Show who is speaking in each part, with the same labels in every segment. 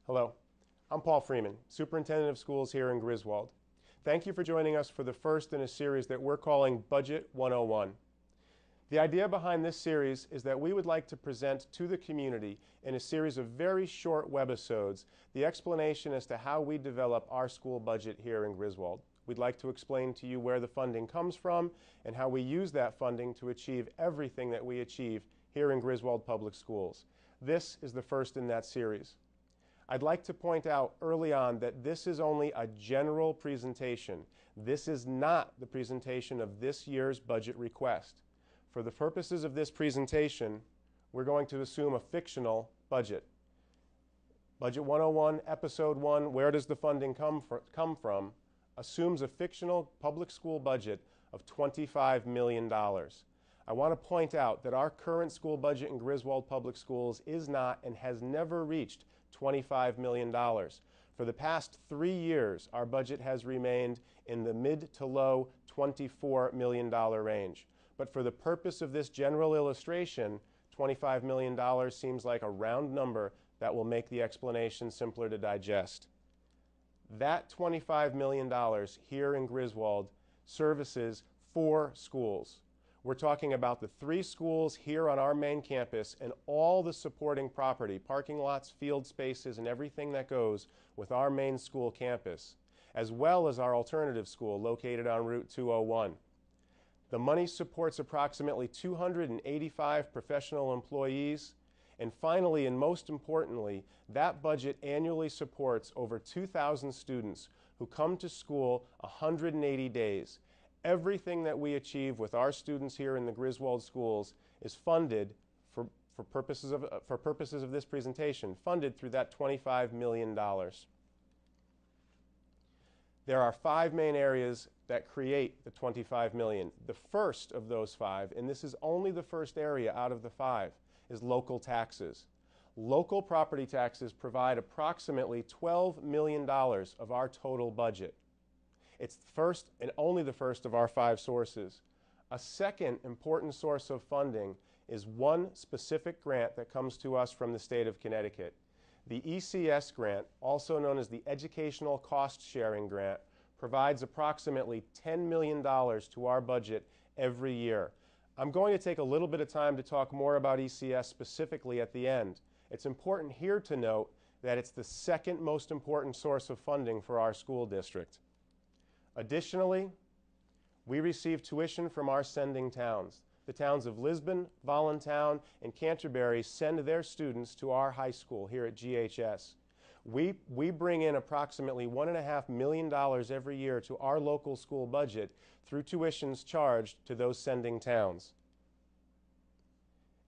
Speaker 1: Hello, I'm Paul Freeman, Superintendent of Schools here in Griswold. Thank you for joining us for the first in a series that we're calling Budget 101. The idea behind this series is that we would like to present to the community in a series of very short webisodes the explanation as to how we develop our school budget here in Griswold. We'd like to explain to you where the funding comes from and how we use that funding to achieve everything that we achieve here in Griswold Public Schools. This is the first in that series. I'd like to point out early on that this is only a general presentation. This is not the presentation of this year's budget request. For the purposes of this presentation, we're going to assume a fictional budget. Budget 101, Episode 1, Where Does the Funding Come From, assumes a fictional public school budget of $25 million. I want to point out that our current school budget in Griswold Public Schools is not and has never reached $25 million. For the past 3 years, our budget has remained in the mid to low $24 million range. But for the purpose of this general illustration, $25 million seems like a round number that will make the explanation simpler to digest. That $25 million here in Griswold services 4 schools. We're talking about the 3 schools here on our main campus and all the supporting property, parking lots, field spaces, and everything that goes with our main school campus, as well as our alternative school located on Route 201. The money supports approximately 285 professional employees, and finally, and most importantly, that budget annually supports over 2,000 students who come to school 180 days. Everything that we achieve with our students here in the Griswold schools is funded, for purposes of this presentation, funded through that $25 million. There are 5 main areas that create the $25 million. The first of those 5, and this is only the first area out of the 5, is local taxes. Local property taxes provide approximately $12 million of our total budget. It's the first and only the first of our 5 sources. A second important source of funding is one specific grant that comes to us from the state of Connecticut. The ECS grant, also known as the Educational Cost Sharing Grant, provides approximately $10 million to our budget every year. I'm going to take a little bit of time to talk more about ECS specifically at the end. It's important here to note that it's the second most important source of funding for our school district. Additionally, we receive tuition from our sending towns. The towns of Lisbon, Voluntown, and Canterbury send their students to our high school here at GHS. We bring in approximately $1.5 million every year to our local school budget through tuitions charged to those sending towns.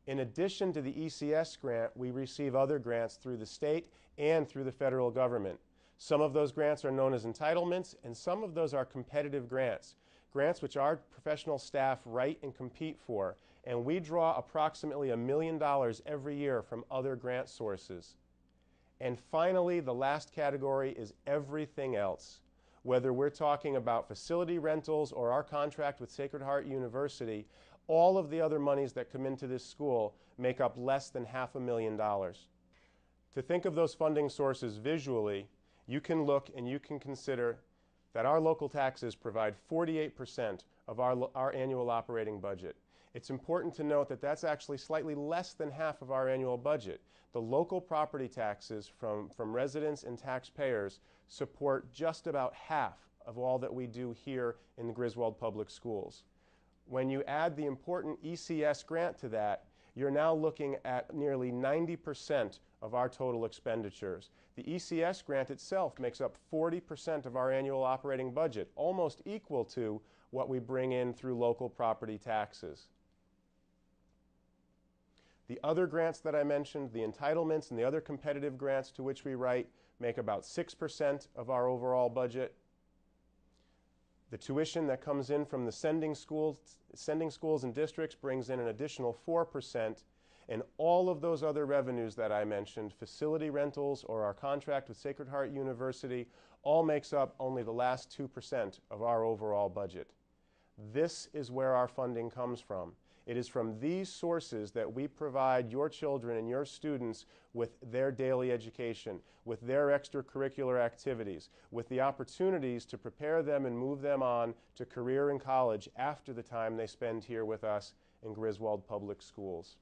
Speaker 1: In addition to the ECS grant, we receive other grants through the state and through the federal government. Some of those grants are known as entitlements, and some of those are competitive grants, grants which our professional staff write and compete for, and we draw approximately $1 million every year from other grant sources. And finally, the last category is everything else. Whether we're talking about facility rentals or our contract with Sacred Heart University, all of the other monies that come into this school make up less than $500,000. To think of those funding sources visually, you can look and you can consider that our local taxes provide 48% of our annual operating budget. It's important to note that that's actually slightly less than half of our annual budget. The local property taxes from residents and taxpayers support just about half of all that we do here in the Griswold Public Schools. When you add the important ECS grant to that, you're now looking at nearly 90% of our total expenditures. The ECS grant itself makes up 40% of our annual operating budget, almost equal to what we bring in through local property taxes. The other grants that I mentioned, the entitlements and the other competitive grants to which we write, make about 6% of our overall budget. The tuition that comes in from the sending schools and districts brings in an additional 4%, and all of those other revenues that I mentioned, facility rentals or our contract with Sacred Heart University, all makes up only the last 2% of our overall budget. This is where our funding comes from. It is from these sources that we provide your children and your students with their daily education, with their extracurricular activities, with the opportunities to prepare them and move them on to career and college after the time they spend here with us in Griswold Public Schools.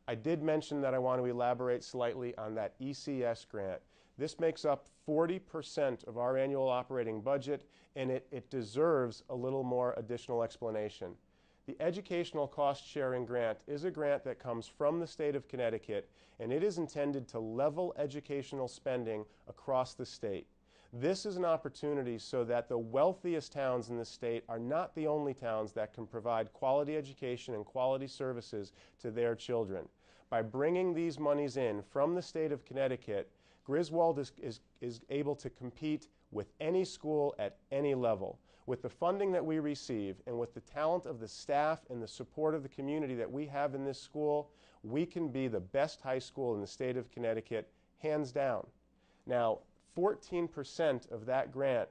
Speaker 1: I did mention that I want to elaborate slightly on that ECS grant. This makes up 40% of our annual operating budget, and it deserves a little more additional explanation. The Educational Cost Sharing Grant is a grant that comes from the state of Connecticut, and it is intended to level educational spending across the state. This is an opportunity so that the wealthiest towns in the state are not the only towns that can provide quality education and quality services to their children. By bringing these monies in from the state of Connecticut, Griswold is able to compete with any school at any level. With the funding that we receive and with the talent of the staff and the support of the community that we have in this school, we can be the best high school in the state of Connecticut, hands down. Now, 14% of that grant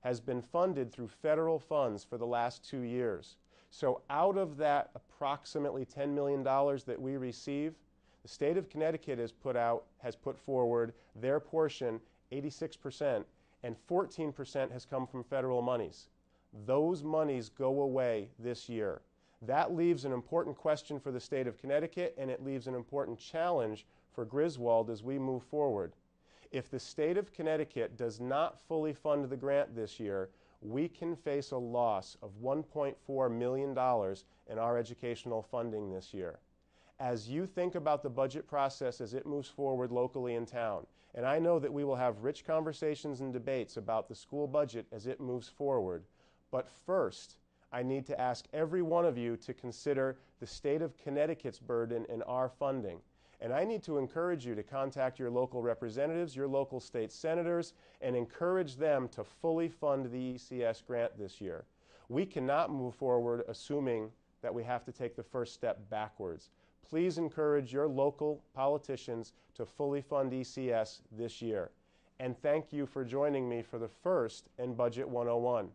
Speaker 1: has been funded through federal funds for the last 2 years. So out of that approximately $10 million that we receive, the state of Connecticut has put forward their portion, 86%, and 14% has come from federal monies. Those monies go away this year. That leaves an important question for the state of Connecticut, and it leaves an important challenge for Griswold as we move forward. If the state of Connecticut does not fully fund the grant this year, we can face a loss of $1.4 million in our educational funding this year. As you think about the budget process as it moves forward locally in town, and I know that we will have rich conversations and debates about the school budget as it moves forward, but first, I need to ask every one of you to consider the state of Connecticut's burden in our funding. And I need to encourage you to contact your local representatives, your local state senators, and encourage them to fully fund the ECS grant this year. We cannot move forward assuming that we have to take the first step backwards. Please encourage your local politicians to fully fund ECS this year. And thank you for joining me for the first in Budget 101.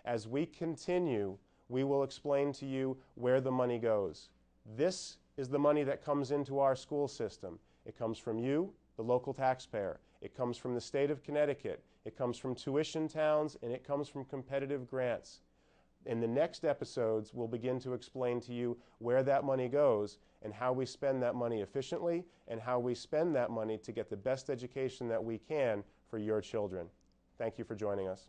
Speaker 1: As we continue, we will explain to you where the money goes. This is the money that comes into our school system. It comes from you, the local taxpayer. It comes from the state of Connecticut. It comes from tuition towns, and it comes from competitive grants. In the next episodes, we'll begin to explain to you where that money goes and how we spend that money efficiently and how we spend that money to get the best education that we can for your children. Thank you for joining us.